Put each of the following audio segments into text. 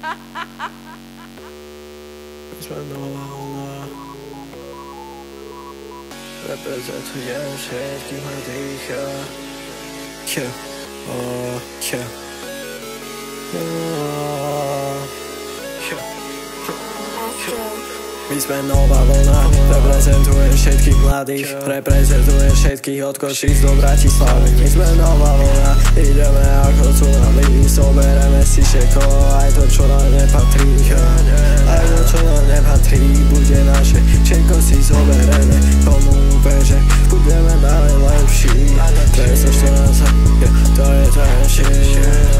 My sme nová vlna, reprezentujem všetkých mladých. My sme nová vlna, reprezentuje všetkých mladých, reprezentuje všetkých od Košíc do Bratislavy. My sme nová vlna, ideme ako tsunami, zobereme si všetko, aj to čo nám nepatrí. Aj to čo nám nepatrí, bude naše, všetko si zobereme, komu ubeže, budeme dále lepší. 214, to je ten shit.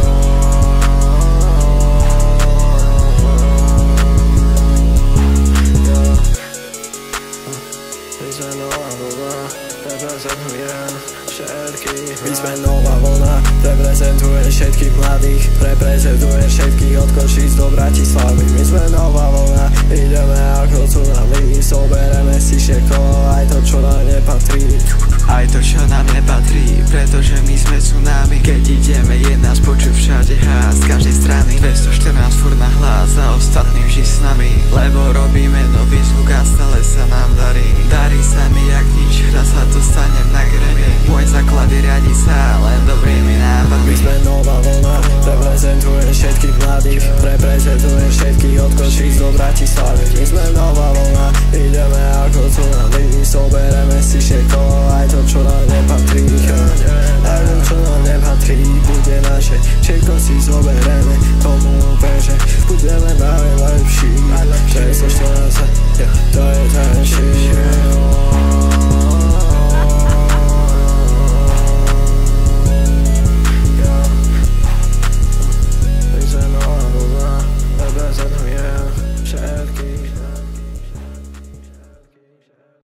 My sme nová vlna, reprezentuje všetkých mladých, reprezentuje všetkých od Košíc do Bratislavy. My sme nová vlna, ideme ako tsunami, zobereme si všetko, aj to čo nám nepatrí. Aj to čo nám nepatrí, pretože my sme tsunami. Keď ideme je nás počuť všade hás, z každej strany. 214 furt na hlas a ostatní vždy s nami, lebo robíme nový zvuk a stále sa nám darí. Darí sa mi jak nič, raz sa dostanem na Grammy. Môj základ je riadiť sa len dobrými nápadmi. My sme nová vlna, reprezentuje všetkých mladých, reprezentuje všetkých od Košíc do Bratislavy. My sme nová vlna, ideme ako tsunami, zobereme si všetko,